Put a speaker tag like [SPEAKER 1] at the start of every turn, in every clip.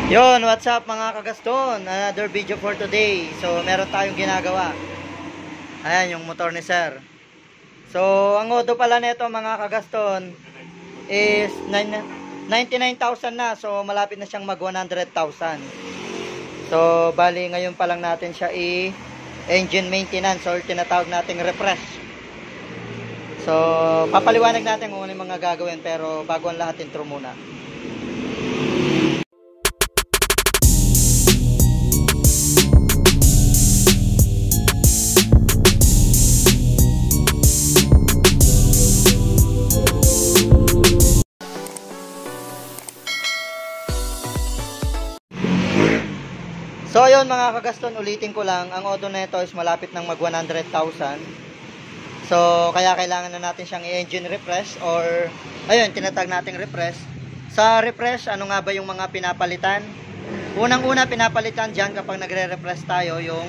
[SPEAKER 1] Yon, what's up mga kagaston? Another video for today. So, meron tayong ginagawa. Ayan, yung motor ni sir. So, ang odo pala nito mga kagaston is 99,000 na. So, malapit na siyang mag 100,000. So, bali ngayon pa lang natin siya engine maintenance or tinatawag nating refresh. So, papaliwanag natin kung ano yung mga gagawin, pero bago ang lahat, intro muna. So ayun mga kagaston, ulitin ko lang, ang auto na ito is malapit ng mag 100,000. So kaya kailangan na natin siyang i-engine refresh or ayun, tinatag nating refresh. Sa refresh, ano nga ba yung mga pinapalitan? Unang-una pinapalitan dyan kapag nagre-refresh tayo yung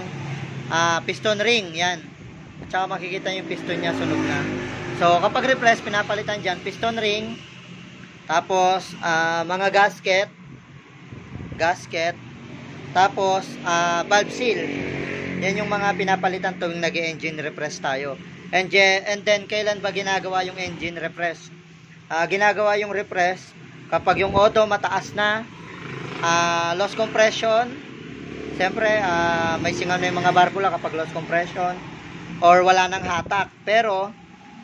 [SPEAKER 1] piston ring, yan. At saka makikita yung piston niya sunog na. So kapag refresh, pinapalitan dyan piston ring, tapos mga gasket, tapos valve seal. Yan yung mga pinapalitan tuwing nag-engine refresh tayo. And then kailan ba ginagawa yung engine refresh? Ginagawa yung refresh kapag yung auto mataas na, loss compression. Siyempre may singaw na yung mga barbula kapag loss compression or wala nang hatak. Pero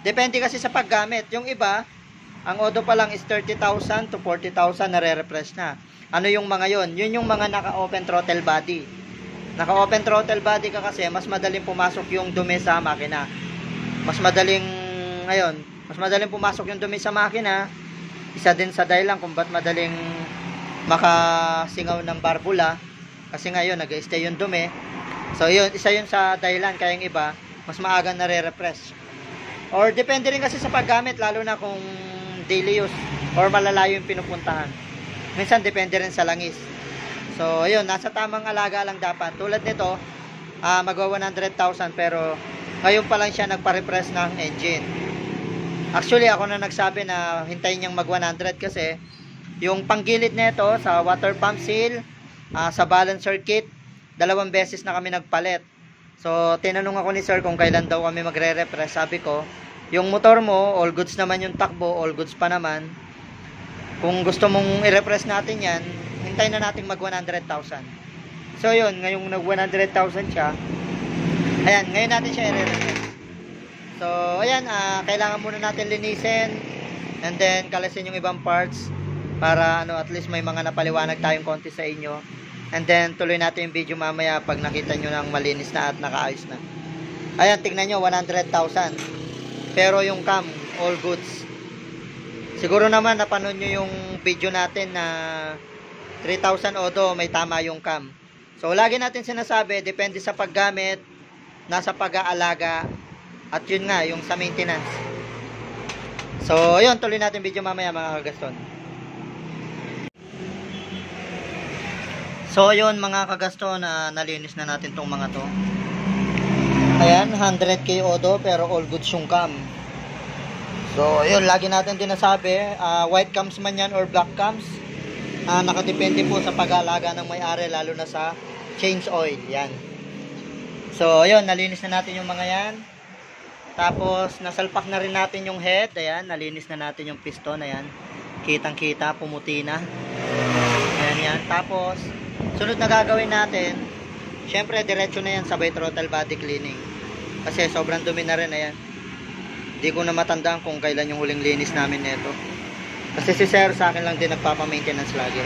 [SPEAKER 1] depende kasi sa paggamit. Yung iba, ang auto pa lang is 30,000 to 40,000 na re-refresh na. Ano yung mga yon? Yun yung mga naka-open throttle body. Naka-open throttle body ka kasi mas madaling pumasok yung dumi sa makina. Mas madaling pumasok yung dumi sa makina. Isa din sa dahilan kung ba't madaling makasingaw ng barbula. Kasi ngayon, nag-stay yung dumi. So yun, isa yun sa dahilan kaya yung iba, mas maaga na re-refresh. Or depende rin kasi sa paggamit, lalo na kung daily use or malalayo yung pinupuntahan. Minsan depende rin sa langis. So ayun, nasa tamang alaga lang dapat. Tulad nito, magwa 100,000 pero ngayon pa lang siya nagpa-refresh ng engine. Actually ako na nagsabi na hintayin niyang mag 100 kasi yung panggilid nito sa water pump seal, sa balance circuit, 2 beses na kami nagpalit. So tinanong ako ni sir kung kailan daw kami magre-refresh. Sabi ko, yung motor mo, all goods naman yung takbo, all goods pa naman. Kung gusto mong i-refresh natin yan, hintayin na natin mag 100,000. So yun, ngayong nag 100,000 siya, ayan, ngayon natin siya i-refresh. So ayan, kailangan muna natin linisin and then kalasin yung ibang parts para at least may mga napaliwanag tayong konti sa inyo. And then tuloy natin yung video mamaya pag nakita nyo ng malinis na at nakaayos na. Ayan, tingnan nyo, 100,000. Pero yung cam, all goods. Siguro naman napanood nyo yung video natin na 3,000 odo, may tama yung cam. So lagi natin sinasabi, depende sa paggamit, nasa pag-aalaga, at yun nga, yung sa maintenance. So yun, tuloy natin video mamaya mga kagaston. So yun mga kagaston, nalinis na natin tong mga to. Ayan, 100k odo pero all goods yung cam. So, yun, lagi natin din nasabi, white cams man yan or black cams, nakadepende po sa pag-aalaga ng may-ari, lalo na sa change oil, yan. So, yun, nalinis na natin yung mga yan. Tapos, nasalpak na rin natin yung head, ayan, nalinis na natin yung piston, ayan. Kitang-kita, pumuti na. Ayan, yan. Tapos, sunod na gagawin natin, syempre, diretso na yan, sabay throttle body cleaning. Kasi sobrang dumi na rin, ayan. Hindi ko na matandaan kung kailan yung huling linis namin nito. Kasi si sir sa akin lang din nagpapa-maintenance lagi.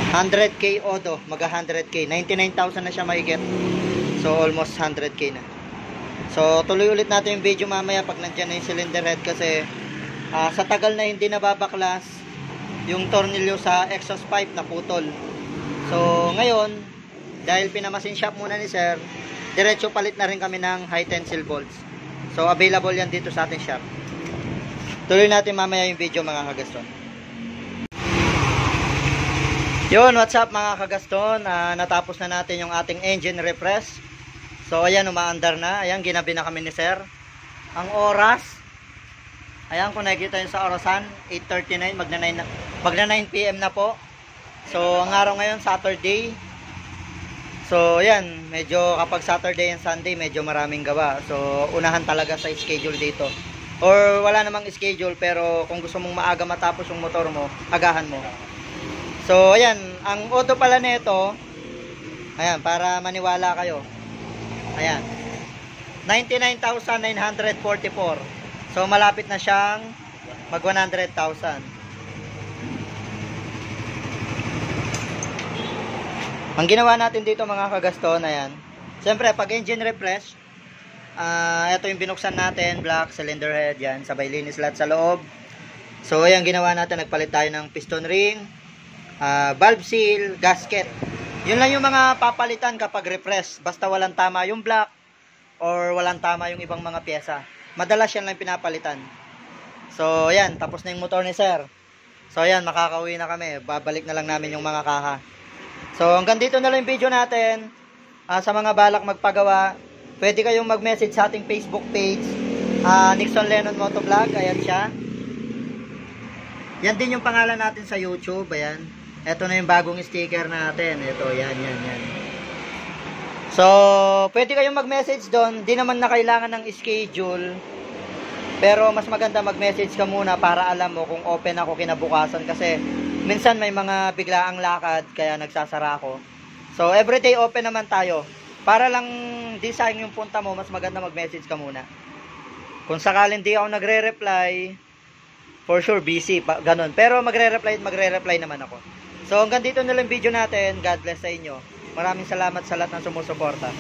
[SPEAKER 1] 100k odo, mag 100k. 99,000 na siya mahigit. So almost 100k na. So tuloy ulit natin yung video mamaya pag nandyan na yung cylinder head kasi sa tagal na hindi nababaklas yung tornilyo sa exhaust pipe na putol. So ngayon, dahil pinamasin shop muna ni sir, diretso palit na rin kami ng high tensile bolts. So available yan dito sa ating shop. Tuloy natin mamaya yung video mga kagaston. Yun, what's up mga kagaston, natapos na natin yung ating engine refresh. So ayan, umaandar na. Ayan, ginabi na kami ni sir. Ang oras, ayan kung nakikita nyo sa orasan, 8:39, magna 9 PM na po. So, ang araw ngayon, Saturday. So, yan. Medyo kapag Saturday and Sunday, medyo maraming gawa. So, unahan talaga sa schedule dito. Or wala namang schedule, pero kung gusto mong maaga matapos yung motor mo, agahan mo. So, ayan. Ang auto pala nito, ayan, para maniwala kayo. Ayan. 99,944. So, malapit na siyang mag 100,000. Ang ginawa natin dito mga kagaston, ayan. Siyempre, pag engine refresh, ito yung binuksan natin, black cylinder head, yan. Sabay linis lahat sa loob. So, ayan, ginawa natin. Nagpalit tayo ng piston ring, valve seal, gasket. Yun lang yung mga papalitan kapag refresh. Basta walang tama yung black or walang tama yung ibang mga pyesa. Madalas yan lang pinapalitan. So, ayan, tapos na yung motor ni sir. So, ayan, makakauwi na kami. Babalik na lang namin yung mga kaha. So, hanggang dito na lang yung video natin. Sa mga balak magpagawa, pwede kayong mag-message sa ating Facebook page. Nixon Lennon Motovlog, ayan siya. Yan din yung pangalan natin sa YouTube, ayan. Ito na yung bagong sticker natin. Ito, yan. So, pwede kayong mag-message doon. Di naman na kailangan ng schedule. Pero mas maganda mag-message ka muna para alam mo kung open ako kinabukasan. Kasi minsan may mga biglaang lakad kaya nagsasara ako. So, everyday open naman tayo. Para lang di sayang yung punta mo, mas maganda mag-message ka muna. Kung sakaling di ako nagre-reply, for sure busy, ganun. Pero magre-reply naman ako. So hanggang dito na lang video natin. God bless sa inyo. Maraming salamat sa lahat ng sumusuporta.